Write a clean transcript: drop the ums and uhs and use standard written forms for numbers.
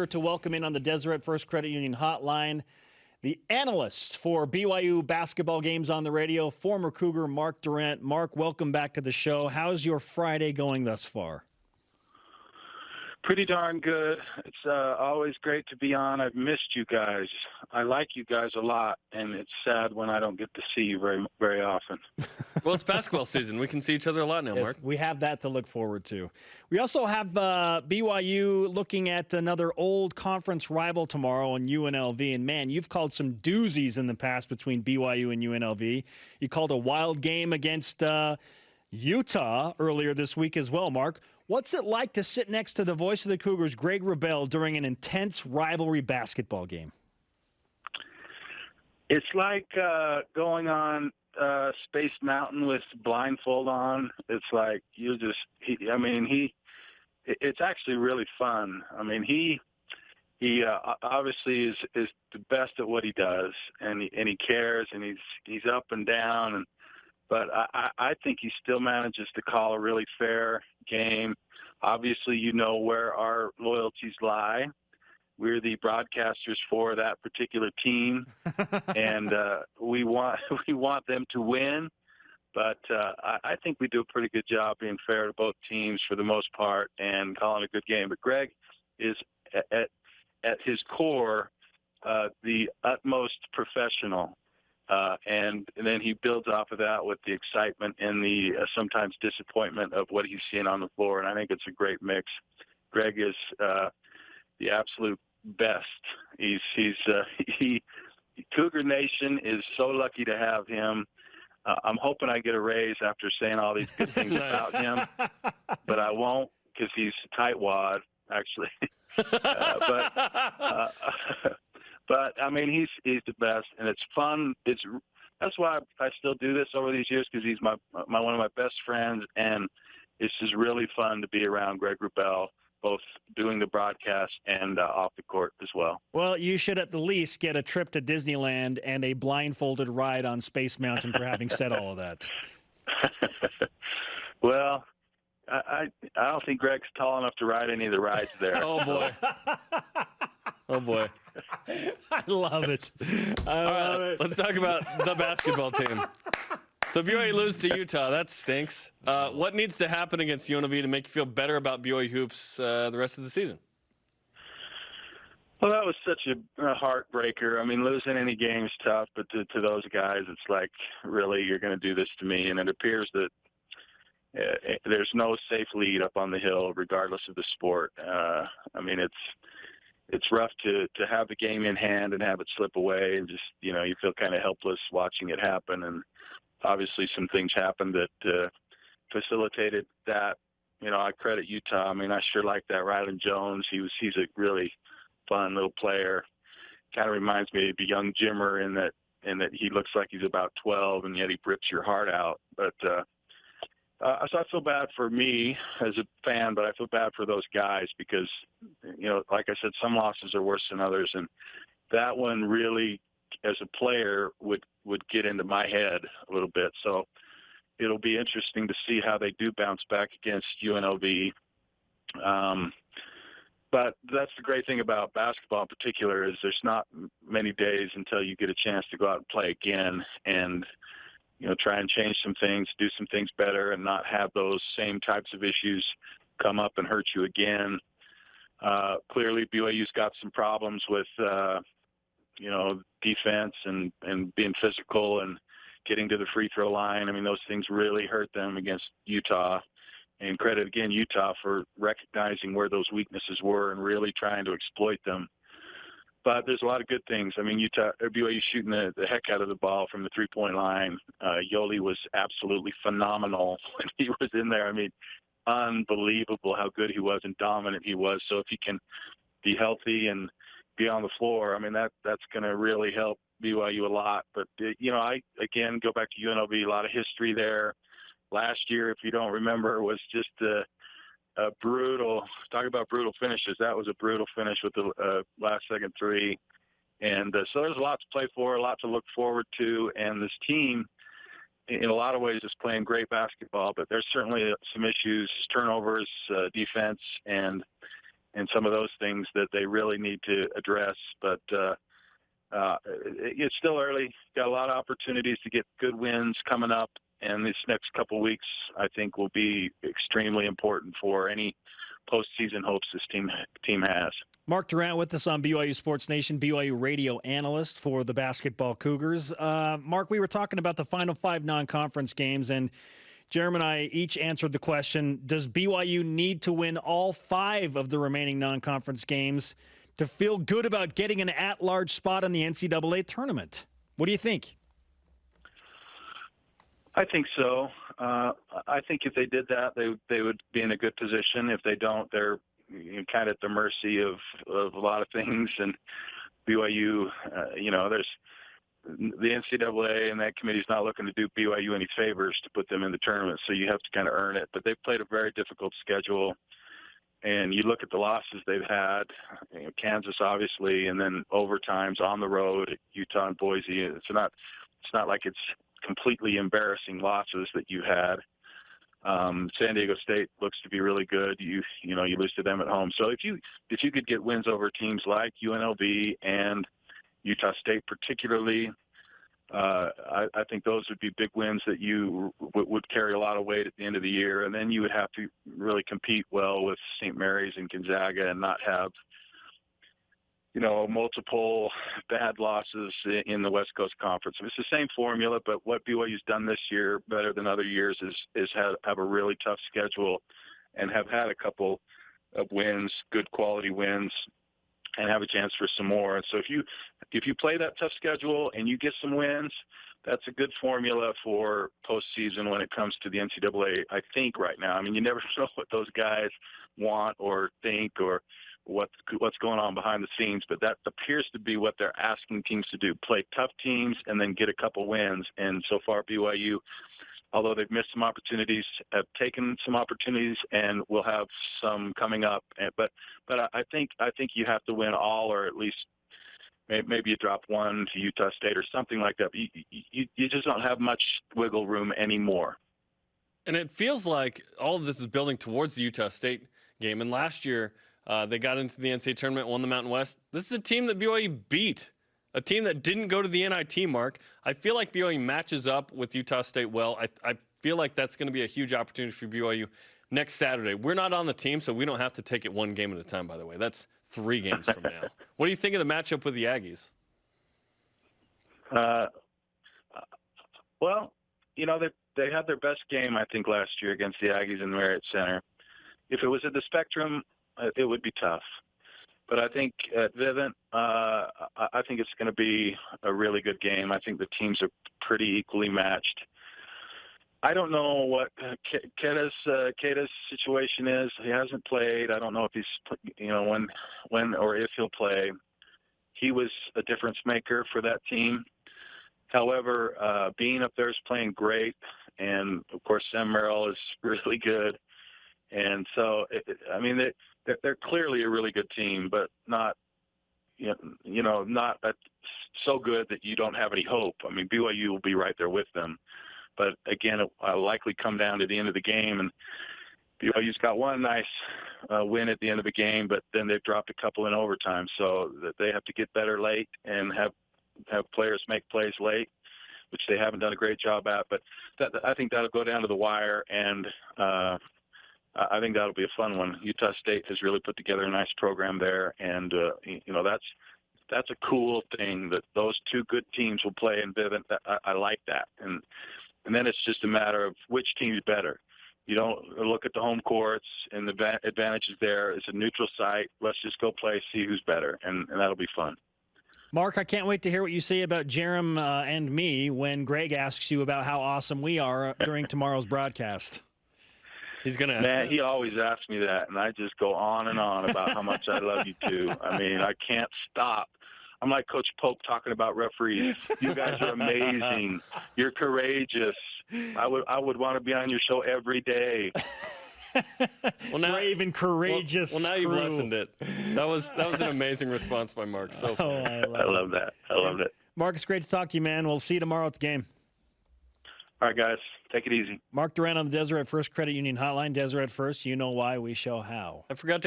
To welcome in on the Deseret First Credit Union hotline, the analyst for BYU basketball games on the radio, former Cougar Mark Durrant. Mark, welcome back to the show. How's your Friday going thus far? Pretty darn good. It's always great to be on. I've missed you guys. I like you guys a lot, and it's sad when I don't get to see you very, very often. Well, it's basketball season. We can see each other a lot now, Yes, Mark. we have that to look forward to. We also have BYU looking at another old conference rival tomorrow in UNLV. And, man, you've called some doozies in the past between BYU and UNLV. You called a wild game against Utah earlier this week as well, Mark. What's it like to sit next to the voice of the Cougars, Greg Rubel, during an intense rivalry basketball game? It's like going on Space Mountain with blindfold on. It's like it's actually really fun. I mean, he obviously is the best at what he does, and he cares, and he's up and down, but I think he still manages to call a really fair game. Obviously, you know where our loyalties lie. We're the broadcasters for that particular team, and we want them to win. But I think we do a pretty good job being fair to both teams for the most part and calling a good game. But Greg is at his core the utmost professional. And then he builds off of that with the excitement and the sometimes disappointment of what he's seeing on the floor. And I think it's a great mix. Greg is the absolute best. Cougar Nation is so lucky to have him. I'm hoping I get a raise after saying all these good things about him, but I won't because he's a tightwad, actually. But I mean, he's the best, and it's fun. That's why I still do this over these years, because he's my one of my best friends, and it's just really fun to be around Greg Rubel, both doing the broadcast and off the court as well. Well, you should at the least get a trip to Disneyland and a blindfolded ride on Space Mountain for having said all of that. Well, I don't think Greg's tall enough to ride any of the rides there. Oh, boy. Oh, boy. I love it. I love it. Let's talk about the basketball team. So BYU loses to Utah. That stinks. What needs to happen against UNLV to make you feel better about BYU Hoops the rest of the season? Well, that was such a heartbreaker. I mean, losing any game is tough, but to those guys, it's like, really, you're going to do this to me? And it appears that there's no safe lead up on the hill, regardless of the sport. I mean, it's rough to have the game in hand and have it slip away, and just, you feel kind of helpless watching it happen. And obviously some things happened that facilitated that. I credit Utah. I mean, I sure like that Rylan Jones. He's a really fun little player. Kind of reminds me of a young Jimmer in that he looks like he's about 12, and yet he rips your heart out. But so I feel bad for me as a fan, but I feel bad for those guys because, like I said, some losses are worse than others. And that one really, as a player, would get into my head a little bit. So it'll be interesting to see how they do bounce back against UNLV. But that's the great thing about basketball in particular, is there's not many days until you get a chance to go out and play again and, try and change some things, do some things better, and not have those same types of issues come up and hurt you again. Clearly, BYU's got some problems with, defense and being physical and getting to the free throw line. I mean, those things really hurt them against Utah. And credit, again, Utah for recognizing where those weaknesses were and really trying to exploit them. But there's a lot of good things. I mean, BYU shooting the heck out of the ball from the three-point line. Yoli was absolutely phenomenal when he was in there. I mean, unbelievable how good he was and dominant he was. So if he can be healthy and be on the floor, I mean, that's going to really help BYU a lot. But, I, again, go back to UNLV, a lot of history there. Last year, if you don't remember, was just a brutal, talk about brutal finishes. That was a brutal finish with the last second three. And so there's a lot to play for, a lot to look forward to. And this team, in a lot of ways, is playing great basketball, but there's certainly some issues, turnovers, defense, and and some of those things that they really need to address. But it's still early. Got a lot of opportunities to get good wins coming up, and this next couple weeks, I think, will be extremely important for any postseason hopes this team has. Mark Durrant with us on BYU Sports Nation, BYU radio analyst for the basketball Cougars. Mark, we were talking about the Final Five non-conference games, and Jeremy and I each answered the question, does BYU need to win all 5 of the remaining non-conference games to feel good about getting an at-large spot in the NCAA tournament? What do you think? I think so. I think if they did that, they would be in a good position. If they don't, they're kind of at the mercy of a lot of things. And BYU, there's the NCAA and that committee is not looking to do BYU any favors to put them in the tournament. So you have to kind of earn it. But they've played a very difficult schedule. And you look at the losses they've had, Kansas obviously, and then overtimes on the road at Utah and Boise. It's not like it's completely embarrassing losses that you had. San Diego State looks to be really good. You lose to them at home. So if you could get wins over teams like UNLV and Utah State particularly, I think those would be big wins that you would carry a lot of weight at the end of the year. And then you would have to really compete well with St. Mary's and Gonzaga and not have, multiple bad losses in the West Coast Conference. It's the same formula, but what BYU's done this year better than other years is have a really tough schedule and have had a couple of wins, good quality wins, and have a chance for some more. And so if you play that tough schedule and you get some wins, that's a good formula for postseason when it comes to the NCAA, I think, right now. I mean, you never know what those guys want or think or what's going on behind the scenes, but that appears to be what they're asking teams to do, play tough teams and then get a couple wins. And so far BYU, although they've missed some opportunities, have taken some opportunities and will have some coming up. But I think you have to win all, or at least maybe you drop one to Utah State or something like that. You just don't have much wiggle room anymore. And it feels like all of this is building towards the Utah State game. And last year, they got into the NCAA tournament, won the Mountain West. This is a team that BYU beat, a team that didn't go to the NIT mark. I feel like BYU matches up with Utah State well. I feel like that's going to be a huge opportunity for BYU next Saturday. We're not on the team, so we don't have to take it one game at a time, by the way. That's 3 games from now. What do you think of the matchup with the Aggies? Well, they had their best game, I think, last year against the Aggies in the Marriott Center. If it was at the Spectrum, it would be tough. But I think at Vivint, I think it's going to be a really good game. I think the teams are pretty equally matched. I don't know what Keda's situation is. He hasn't played. I don't know if he's, when or if he'll play. He was a difference maker for that team. However, Bean up there is playing great, and of course Sam Merrill is really good. And so, they're clearly a really good team, but not, not so good that you don't have any hope. I mean, BYU will be right there with them. But again, it'll likely come down to the end of the game. And BYU's got one nice win at the end of the game, but then they've dropped a couple in overtime. So that they have to get better late and have players make plays late, which they haven't done a great job at. But I think that'll go down to the wire, and I think that'll be a fun one. Utah State has really put together a nice program there, and that's a cool thing that those 2 good teams will play in Vivint. I like that, and then it's just a matter of which team's better. You don't look at the home courts and the advantages there. It's a neutral site. Let's just go play, see who's better, and that'll be fun. Mark, I can't wait to hear what you say about Jerem and me when Greg asks you about how awesome we are during tomorrow's broadcast. He's going to ask Man, he always asks me that, and I just go on and on about how much I love you too. I mean, I can't stop. I'm like Coach Pope talking about referees. You guys are amazing. You're courageous. I would want to be on your show every day. Brave and courageous. Well, now you've lessened it. That was an amazing response by Mark. So I love that. I loved it. Mark, it's great to talk to you, man. We'll see you tomorrow at the game. All right, guys. Take it easy. Mark Durrant on the Deseret First Credit Union Hotline. Deseret First, you know why, we show how. I forgot to